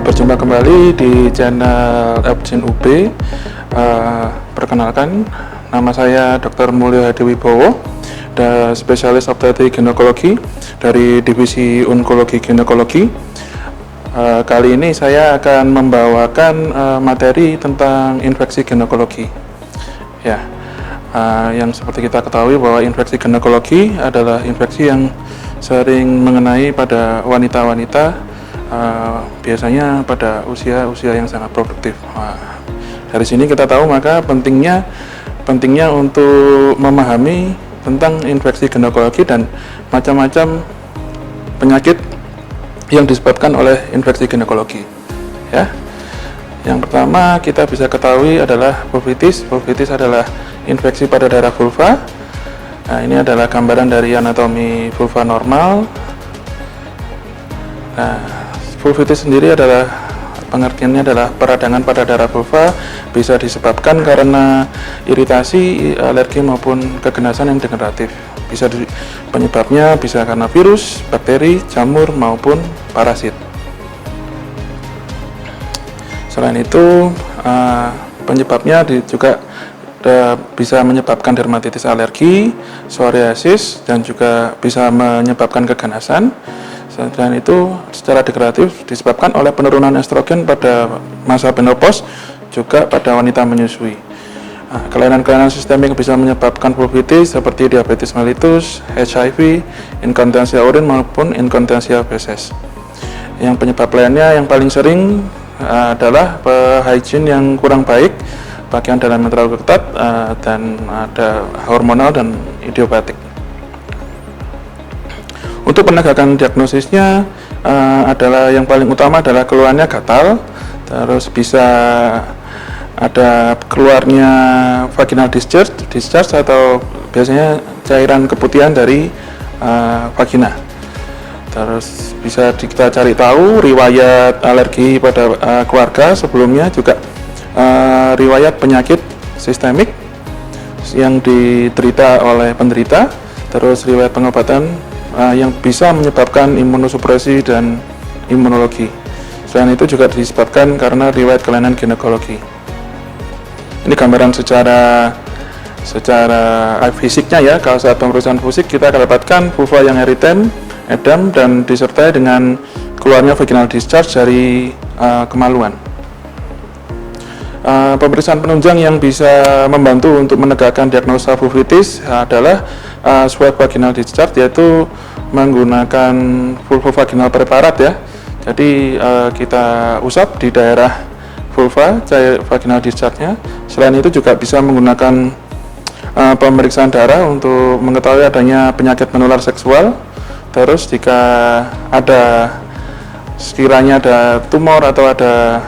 Berjumpa kembali di channel Abjin UB. Perkenalkan, nama saya Dr. Mulyo Hadi Wibowo, spesialis obstetrik ginekologi dari divisi onkologi ginekologi. Kali ini saya akan membawakan materi tentang infeksi ginekologi. Ya, yang seperti kita ketahui bahwa infeksi ginekologi adalah infeksi yang sering mengenai pada wanita-wanita, biasanya pada usia yang sangat produktif. Dari sini kita tahu maka pentingnya untuk memahami tentang infeksi ginekologi dan macam-macam penyakit yang disebabkan oleh infeksi ginekologi. Ya, yang pertama kita bisa ketahui adalah vulvitis. Vulvitis adalah infeksi pada daerah vulva. Nah, ini adalah gambaran dari anatomi vulva normal. Nah, vulvitis sendiri adalah pengertiannya adalah peradangan pada daerah vulva, bisa disebabkan karena iritasi, alergi maupun keganasan yang degeneratif. Penyebabnya bisa karena virus, bakteri, jamur maupun parasit. Selain itu, penyebabnya juga bisa menyebabkan dermatitis alergi, psoriasis, dan juga bisa menyebabkan keganasan. Selain itu, secara degeneratif disebabkan oleh penurunan estrogen pada masa menopause, juga pada wanita menyusui. Kelainan-kelainan sistemik bisa menyebabkan vulvitis seperti diabetes mellitus, HIV, inkontinensia urin maupun inkontinensia feses. Yang penyebab lainnya yang paling sering adalah hygiene yang kurang baik, pakaian dalam yang terlalu ketat, dan ada hormonal dan idiopatik. Untuk penegakan diagnosisnya adalah yang paling utama adalah keluarnya gatal, terus bisa ada keluarnya vaginal discharge atau biasanya cairan keputihan dari vagina. Terus bisa kita cari tahu riwayat alergi pada keluarga sebelumnya, juga riwayat penyakit sistemik yang diderita oleh penderita, terus riwayat pengobatan yang bisa menyebabkan imunosupresi dan imunologi. Selain itu juga disebabkan karena riwayat kelainan ginekologi. Ini gambaran secara fisiknya ya. Kalau saat pemeriksaan fisik kita akan dapatkan vulva yang eritem, edam, dan disertai dengan keluarnya vaginal discharge dari kemaluan. Pemeriksaan penunjang yang bisa membantu untuk menegakkan diagnosa vulvitis adalah swab vaginal discharge, yaitu menggunakan vulvovaginal preparat ya. Jadi kita usap di daerah vulva cair vaginal discharge-nya. Selain itu juga bisa menggunakan pemeriksaan darah untuk mengetahui adanya penyakit menular seksual. Terus jika sekiranya ada tumor atau ada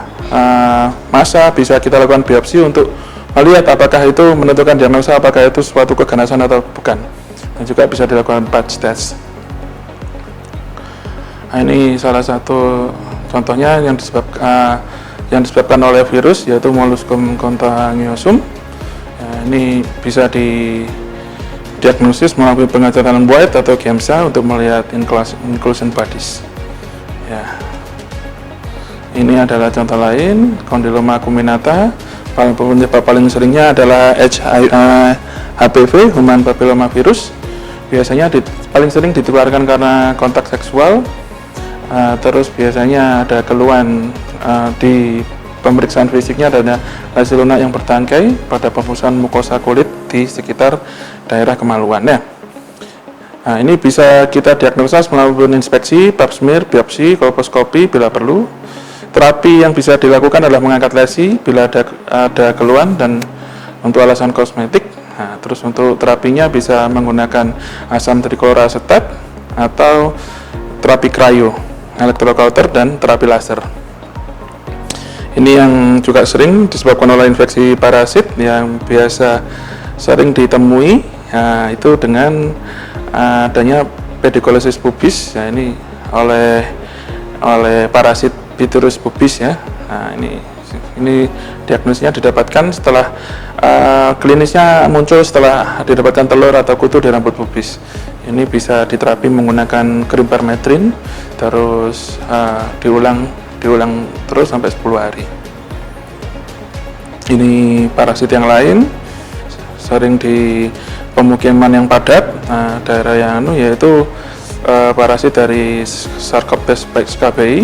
massa, bisa kita lakukan biopsi untuk melihat apakah itu menentukan diagnosa apakah itu suatu keganasan atau bukan. Dan juga bisa dilakukan patch test. Nah, ini salah satu contohnya yang disebabkan oleh virus, yaitu molluscum contagiosum. Ini bisa didiagnosis melalui pengecatan White atau GEMSA untuk melihat inclusion bodies. Ya. Ini adalah contoh lain, Condyloma acuminata. Penyebab paling seringnya adalah HPV, human papilloma virus. Biasanya paling sering ditularkan karena kontak seksual. Terus biasanya ada keluhan di pemeriksaan fisiknya, ada lesi lunak yang bertangkai pada permukaan mukosa kulit di sekitar daerah kemaluannya. Nah, ini bisa kita diagnosa melalui inspeksi, pap smear, biopsi, kolposkopi bila perlu. Terapi yang bisa dilakukan adalah mengangkat lesi bila ada keluhan dan untuk alasan kosmetik. Nah, terus untuk terapinya bisa menggunakan asam trichloroacetat atau terapi cryo, electrocauter, dan terapi laser. Ini yang juga sering disebabkan oleh infeksi parasit yang biasa sering ditemui, itu dengan adanya pediculosis pubis. Ya, ini oleh parasit Pitheris pubis ya. Nah, ini diagnosisnya didapatkan setelah klinisnya muncul setelah didapatkan telur atau kutu di rambut pubis. Ini bisa diterapi menggunakan krim permetrin, terus diulang diulang terus sampai 10 hari. Ini parasit yang lain sering di pemukiman yang padat. Nah, daerah yang yaitu parasit dari Sarcoptes pixcabei.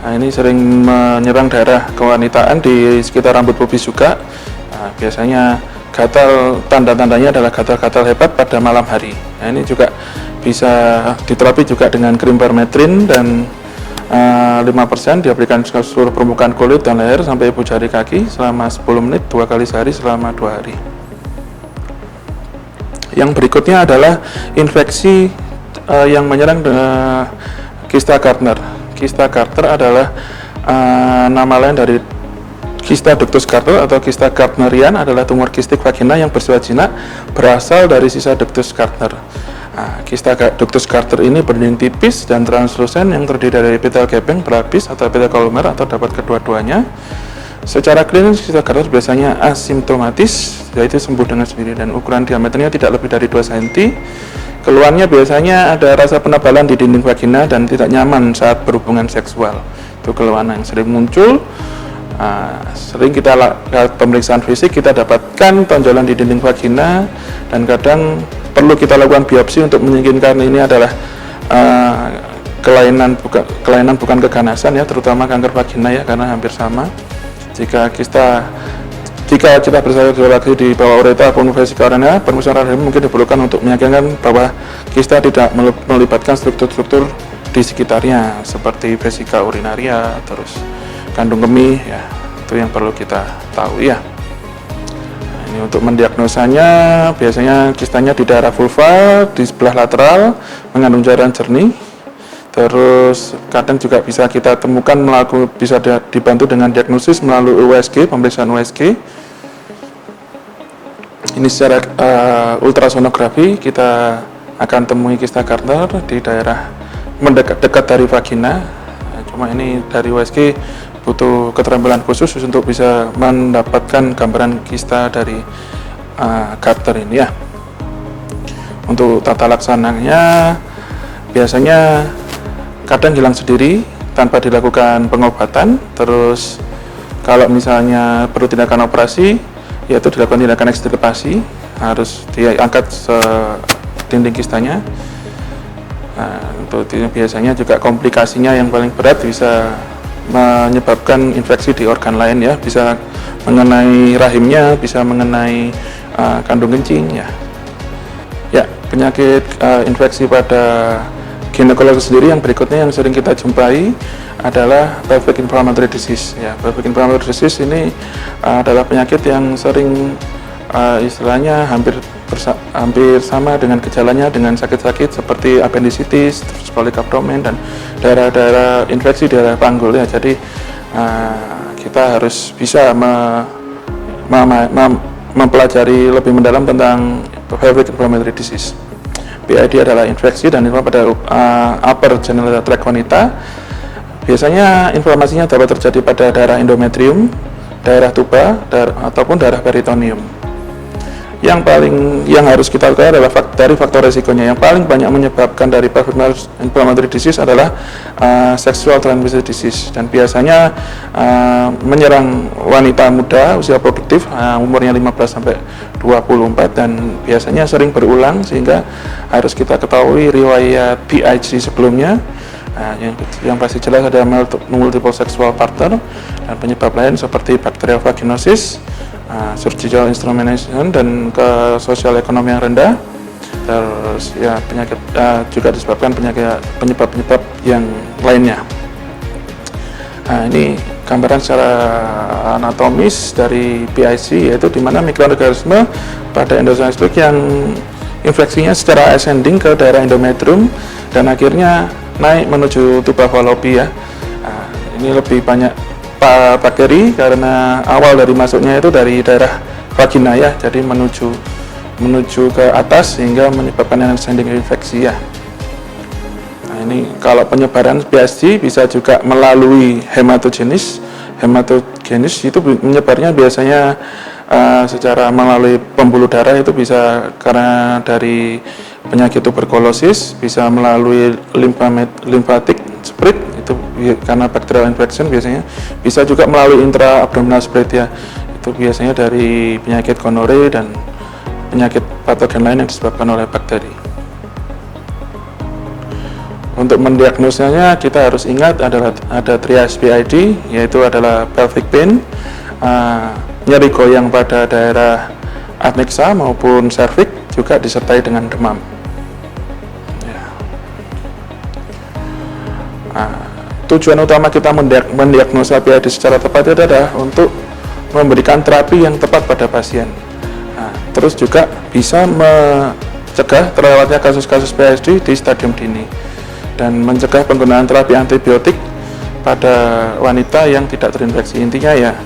Nah, ini sering menyerang daerah kewanitaan di sekitar rambut pubis juga. Nah, biasanya gatal, tanda-tandanya adalah gatal-gatal hebat pada malam hari. Nah, ini juga bisa diterapi juga dengan krim permetrin dan 5% diberikan ke seluruh permukaan kulit dan leher sampai ibu jari kaki selama 10 menit 2 kali sehari selama 2 hari. Yang berikutnya adalah infeksi yang menyerang kista Gardner. Kista Gardner adalah nama lain dari kista ductus Gardner atau kista Gardnerian, adalah tumor kistik vagina yang bersifat jinak berasal dari sisa ductus Gardner. Nah, kista ductus Gardner ini berdinding tipis dan translusen yang terdiri dari epitel gepeng berlapis atau epitel kolumer atau dapat kedua-duanya. Secara klinis kista Gardner biasanya asimptomatis, yaitu sembuh dengan sendiri, dan ukuran diameternya tidak lebih dari 2 cm. Keluhannya biasanya ada rasa penebalan di dinding vagina dan tidak nyaman saat berhubungan seksual. Itu keluhan yang sering muncul. Sering kita lakukan pemeriksaan fisik, kita dapatkan tonjolan di dinding vagina, dan kadang perlu kita lakukan biopsi untuk meyakinkan ini adalah kelainan bukan keganasan ya, terutama kanker vagina ya, karena hampir sama. Jika kita bersalin di bawah uretra ataupun vesika urina, pemeriksaan rahim mungkin diperlukan untuk meyakinkan bahwa kista tidak melibatkan struktur-struktur di sekitarnya seperti vesika urinaria, terus kandung kemih ya, itu yang perlu kita tahu ya. Nah, ini untuk mendiagnosanya, biasanya kistanya di daerah vulva di sebelah lateral mengandung cairan jernih. Terus kadang juga bisa kita temukan bisa dibantu dengan diagnosis melalui USG, pemeriksaan USG. Ini secara ultrasonografi kita akan temui kista Gardner di daerah dekat dari vagina. Nah, cuma ini dari USG butuh keterampilan khusus untuk bisa mendapatkan gambaran kista dari Gardner ini ya. Untuk tata laksananya biasanya kadang hilang sendiri tanpa dilakukan pengobatan. Terus kalau misalnya perlu tindakan operasi, yaitu dilakukan tindakan ekstirpasi, harus diangkat dinding kistanya. Nah, untuk biasanya juga komplikasinya yang paling berat bisa menyebabkan infeksi di organ lain ya, bisa mengenai rahimnya, bisa mengenai kandung kencing ya. Ya, penyakit infeksi pada ginekologi sendiri yang berikutnya yang sering kita jumpai adalah pelvic inflammatory disease ya. Pelvic inflammatory disease ini adalah penyakit yang sering istilahnya hampir sama dengan gejalanya dengan sakit-sakit seperti appendicitis, terus kolik abdomen, dan daerah-daerah infeksi daerah panggul ya. Jadi kita harus bisa mempelajari lebih mendalam tentang pelvic inflammatory disease. PID adalah infeksi dan pada upper genital tract wanita. Biasanya inflamasinya dapat terjadi pada daerah endometrium, daerah tuba, ataupun daerah peritoneum. Yang harus kita ketahui adalah dari faktor resikonya. Yang paling banyak menyebabkan dari pelvic inflammatory disease adalah sexual transmitted disease, dan biasanya menyerang wanita muda usia produktif, umurnya 15 sampai 24, dan biasanya sering berulang sehingga harus kita ketahui riwayat PID sebelumnya. Nah, yang pasti jelas ada multiple sexual partner, dan penyebab lain seperti bacterial vaginosis, surgical instrumentation, dan ke sosial ekonomi yang rendah. Terus ya penyakit juga disebabkan penyebab-penyebab yang lainnya. Nah, ini gambaran secara anatomis dari PIC, yaitu di mana mikroorganisme pada endosperm yang infeksinya secara ascending ke daerah endometrium dan akhirnya naik menuju tuba fallopi ya. Nah, ini lebih banyak bakteri karena awal dari masuknya itu dari daerah vagina ya, jadi menuju ke atas sehingga menyebabkan ascending infeksi ya. Nah, ini kalau penyebaran PIC bisa juga melalui hematogenis. Hematogenis itu menyebarnya biasanya secara melalui pembuluh darah, itu bisa karena dari penyakit tuberkulosis, bisa melalui lymphatic spread, itu itu karena bacterial infection biasanya, bisa juga melalui intra-abdominal spread ya, itu biasanya dari penyakit gonore dan penyakit patogen lain yang disebabkan oleh bakteri. Untuk mendiagnosanya kita harus ingat ada trias PID, yaitu adalah pelvic pain, nyeri goyang pada daerah adnexa maupun cervix, juga disertai dengan demam. Tujuan utama kita mendiagnosa PID secara tepat itu adalah untuk memberikan terapi yang tepat pada pasien. Terus juga bisa mencegah terlewatnya kasus-kasus PID di stadium dini dan mencegah penggunaan terapi antibiotik pada wanita yang tidak terinfeksi. Intinya ya,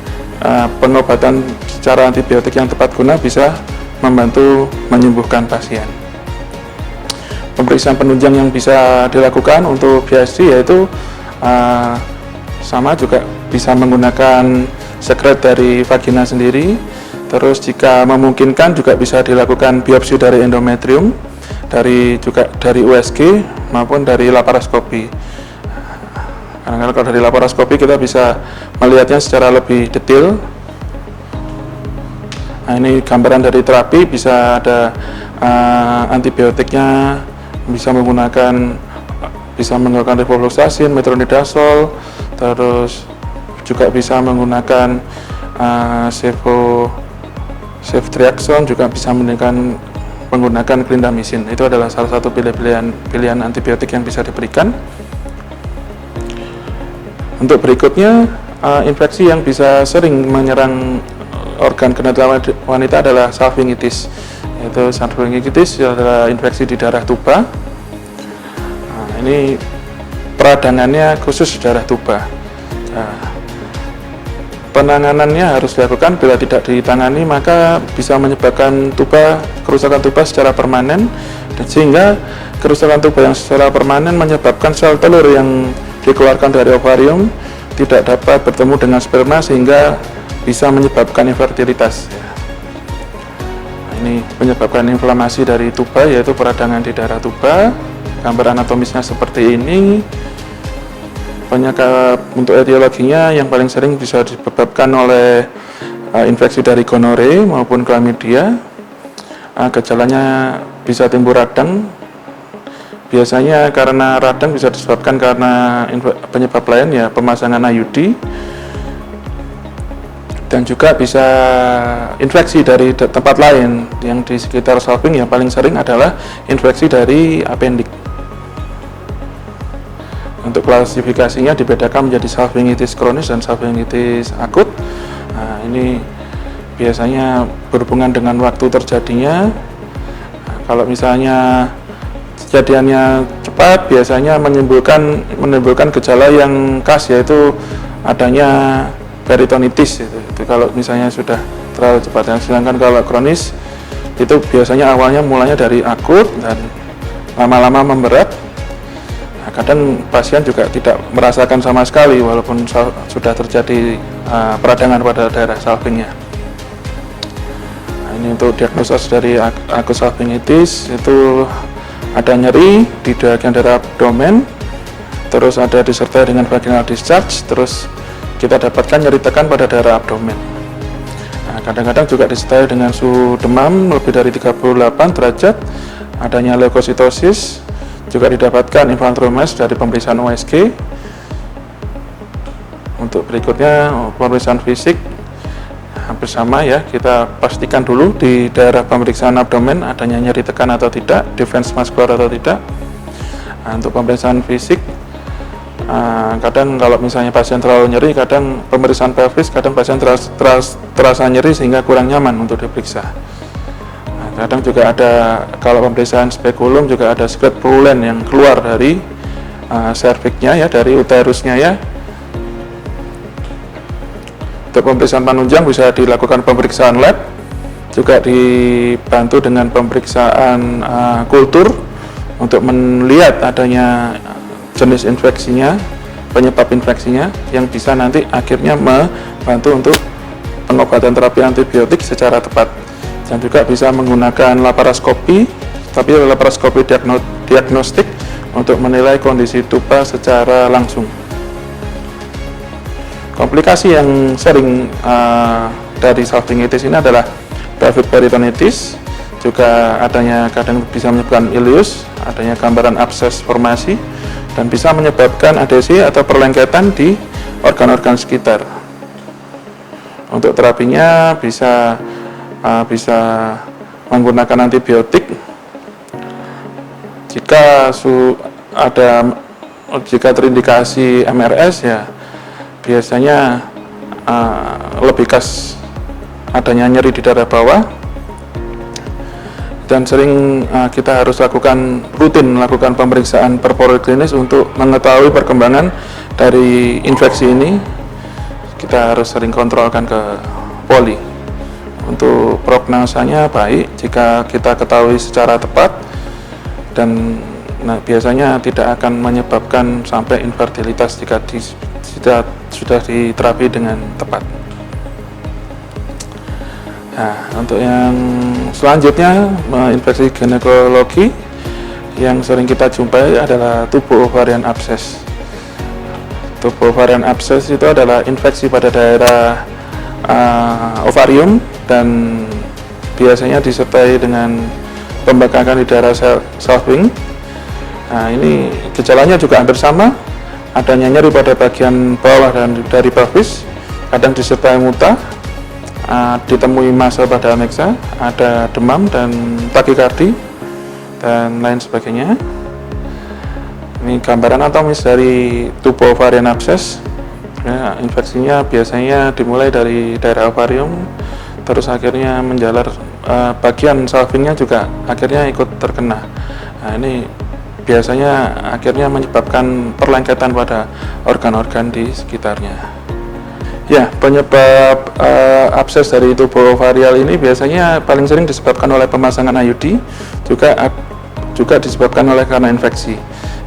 pengobatan secara antibiotik yang tepat guna bisa membantu menyembuhkan pasien. Pemeriksaan penunjang yang bisa dilakukan untuk PID yaitu sama juga bisa menggunakan sekret dari vagina sendiri. Terus jika memungkinkan juga bisa dilakukan biopsi dari endometrium, juga dari USG maupun dari laparoskopi. Karena kalau dari laparoskopi kita bisa melihatnya secara lebih detail. Nah, ini gambaran dari terapi, bisa ada antibiotiknya, bisa menggunakan rifloxacin, metronidazole, terus juga bisa menggunakan ceftriaxone, juga bisa menggunakan clindamycin. Itu adalah salah satu pilihan antibiotik yang bisa diberikan. Untuk berikutnya, infeksi yang bisa sering menyerang organ genitalia wanita adalah salpingitis. Yaitu salpingitis adalah infeksi di darah tuba. Ini peradangannya khusus darah tuba. Penanganannya harus dilakukan, bila tidak ditangani maka bisa menyebabkan kerusakan tuba secara permanen, dan sehingga kerusakan tuba yang secara permanen menyebabkan sel telur yang dikeluarkan dari ovarium tidak dapat bertemu dengan sperma sehingga bisa menyebabkan infertilitas. Ini menyebabkan inflamasi dari tuba, yaitu peradangan di darah tuba. Gambar anatomisnya seperti ini. Penyakit untuk etiologinya yang paling sering bisa disebabkan oleh infeksi dari gonore maupun chlamydia. Gejalanya bisa timbul radang. Biasanya karena radang bisa disebabkan karena penyebab lain ya, pemasangan IUD, dan juga bisa infeksi dari tempat lain yang di sekitar salping. Yang paling sering adalah infeksi dari appendix. Untuk klasifikasinya dibedakan menjadi salpingitis kronis dan salpingitis akut. Nah, ini biasanya berhubungan dengan waktu terjadinya. Kalau misalnya kejadiannya cepat, biasanya menimbulkan gejala yang khas, yaitu adanya peritonitis. Itu kalau misalnya sudah terlalu cepat. Sedangkan kalau kronis itu biasanya awalnya mulanya dari akut dan lama-lama memberat. Kadang pasien juga tidak merasakan sama sekali walaupun sudah terjadi peradangan pada daerah salpingnya. Nah, ini untuk diagnosis dari akut salpingitis, itu ada nyeri di bagian daerah abdomen, terus ada disertai dengan vaginal discharge, terus kita dapatkan nyeri tekan pada daerah abdomen. Nah, kadang-kadang juga disertai dengan suhu demam lebih dari 38 derajat, adanya leukositosis. Juga didapatkan infantromas dari pemeriksaan USG. Untuk berikutnya pemeriksaan fisik hampir sama ya, kita pastikan dulu di daerah pemeriksaan abdomen adanya nyeri tekan atau tidak, defense muscular atau tidak. Nah, untuk pemeriksaan fisik, kadang kalau misalnya pasien terlalu nyeri, kadang pemeriksaan pelvis, kadang pasien terasa nyeri sehingga kurang nyaman untuk diperiksa. Kadang juga ada, kalau pemeriksaan spekulum juga ada sekret pululen yang keluar dari cervixnya ya, dari uterusnya ya. Untuk pemeriksaan penunjang bisa dilakukan pemeriksaan lab, juga dibantu dengan pemeriksaan kultur untuk melihat adanya jenis infeksinya, penyebab infeksinya, yang bisa nanti akhirnya membantu untuk pengobatan terapi antibiotik secara tepat. Dan juga bisa menggunakan laparoskopi, tapi laparoskopi diagnostik untuk menilai kondisi tuba secara langsung. Komplikasi yang sering dari salpingitis ini adalah pelvic peritonitis, juga adanya kadang bisa menyebabkan ileus, adanya gambaran abses formasi, dan bisa menyebabkan adesi atau perlengketan di organ-organ sekitar. Untuk terapinya bisa menggunakan antibiotik jika terindikasi MRS, ya biasanya lebih khas adanya nyeri di dada bawah, dan sering kita harus rutin melakukan pemeriksaan perpoliklinis untuk mengetahui perkembangan dari infeksi ini. Kita harus sering kontrolkan ke poli. Untuk prognosanya baik jika kita ketahui secara tepat, dan biasanya tidak akan menyebabkan sampai infertilitas jika sudah diterapi dengan tepat. Nah, untuk yang selanjutnya, infeksi ginekologi yang sering kita jumpai adalah tubo-ovarian abses. Tubo-ovarian abses itu adalah infeksi pada daerah ovarium, dan biasanya disertai dengan pembengkakan di daerah Salping. Nah, ini gejalanya juga hampir sama, adanya nyeri pada bagian bawah dan dari pelvis, kadang disertai muntah, ditemui massa pada aneksa, ada demam dan takikardi, dan lain sebagainya. Ini gambaran anatomis dari tubo ovarian abses. Ya, infeksinya biasanya dimulai dari daerah ovarium, terus akhirnya menjalar bagian salpingnya juga akhirnya ikut terkena. Nah, ini biasanya akhirnya menyebabkan perlengketan pada organ-organ di sekitarnya. Ya, penyebab abses dari tubo ovarial ini biasanya paling sering disebabkan oleh pemasangan IUD, juga disebabkan oleh karena infeksi.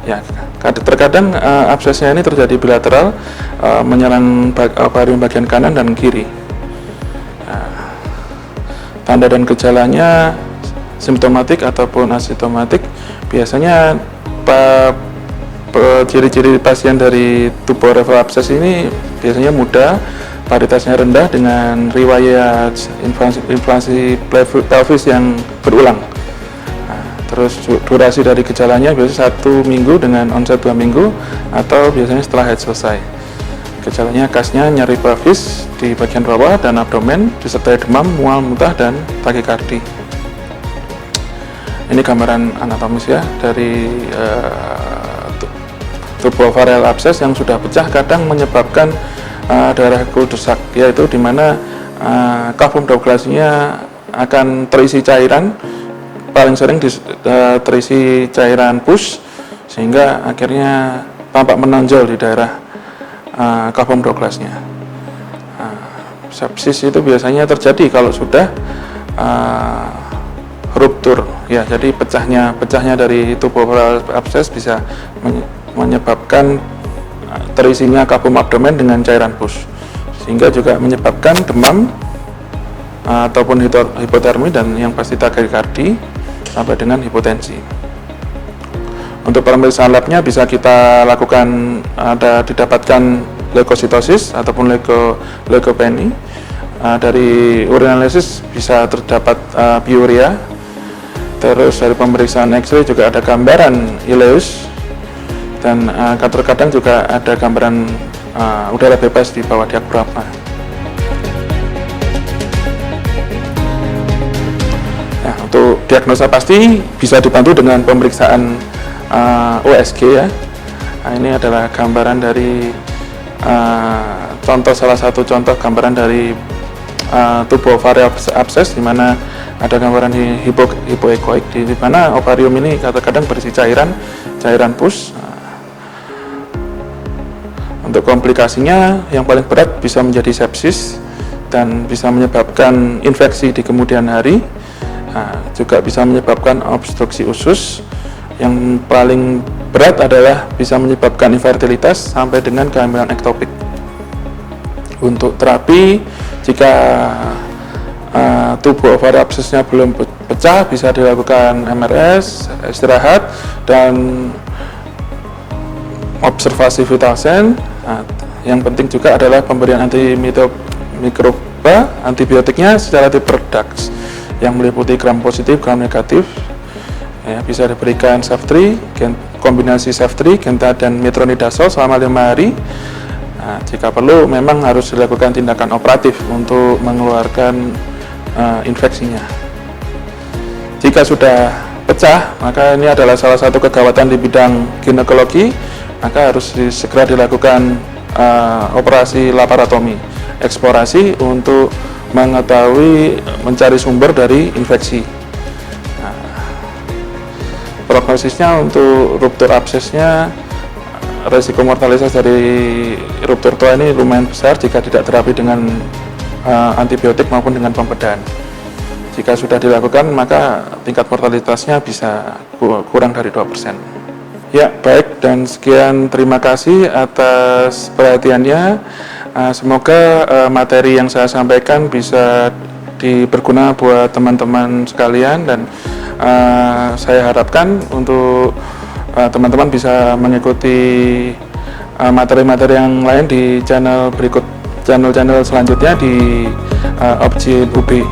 Ya, terkadang absesnya ini terjadi bilateral, menyerang ovarium bagian kanan dan kiri. Tanda dan gejalanya simptomatik ataupun asimptomatik. Biasanya ciri-ciri pasien dari tubo ovarial abses ini biasanya muda, paritasnya rendah dengan riwayat inflasi pelvis yang berulang. Terus durasi dari gejalanya biasanya 1 minggu dengan onset 2 minggu, atau biasanya setelah haid selesai. Gejalanya khasnya nyeri pelvis di bagian bawah dan abdomen, disertai demam, mual, muntah, dan takikardi. Ini gambaran anatomis ya dari tubo ovarial abses yang sudah pecah, kadang menyebabkan darah kuldesak, yaitu di mana cavum douglasnya akan terisi cairan, paling sering terisi cairan pus, sehingga akhirnya tampak menonjol di daerah cavum douglasnya. Sepsis itu biasanya terjadi kalau sudah ruptur, ya, jadi pecahnya dari tubo ovarial abses bisa menyebabkan terisinya cavum abdomen dengan cairan pus, sehingga juga menyebabkan demam ataupun hipotermi, dan yang pasti takikardi sampai dengan hipotensi. Untuk pemeriksaan labnya bisa kita lakukan, didapatkan leukositosis ataupun leukopenia. Dari urinalisis bisa terdapat biuria. Terus dari pemeriksaan X-ray juga ada gambaran ileus, dan terkadang juga ada gambaran udara bebas di bawah diafragma. Nah, untuk diagnosa pasti bisa dibantu dengan pemeriksaan USG ya. Nah, ini adalah gambaran dari salah satu contoh gambaran dari tubo ovarial abses, di mana ada gambaran hipoekoik, di mana ovarium ini kadang-kadang berisi cairan pus. Untuk komplikasinya yang paling berat bisa menjadi sepsis dan bisa menyebabkan infeksi di kemudian hari. Juga bisa menyebabkan obstruksi usus. Yang paling berat adalah bisa menyebabkan infertilitas sampai dengan kehamilan ektopik. Untuk terapi, jika tubo ovarial absesnya belum pecah, bisa dilakukan MRS, istirahat, dan observasi vital sign. Yang penting juga adalah pemberian antimikroba, antibiotiknya secara diperdaks yang meliputi gram positif, gram negatif. Ya, bisa diberikan Ceftriaxone, kombinasi Ceftriaxone, Genta, dan metronidazole selama 5 hari. Nah, jika perlu memang harus dilakukan tindakan operatif untuk mengeluarkan infeksinya. Jika sudah pecah, maka ini adalah salah satu kegawatan di bidang ginekologi, maka harus segera dilakukan operasi laparotomi, eksplorasi untuk mengetahui, mencari sumber dari infeksi. Nah, prognosisnya untuk ruptur absesnya, resiko mortalitas dari ruptur tua ini lumayan besar jika tidak terapi dengan antibiotik maupun dengan pembedahan. Jika sudah dilakukan, maka tingkat mortalitasnya bisa kurang dari 2%. Ya, baik, dan sekian, terima kasih atas perhatiannya. Semoga materi yang saya sampaikan bisa berguna buat teman-teman sekalian, dan saya harapkan untuk teman-teman bisa mengikuti materi-materi yang lain di channel berikut, channel selanjutnya di Opjin UB.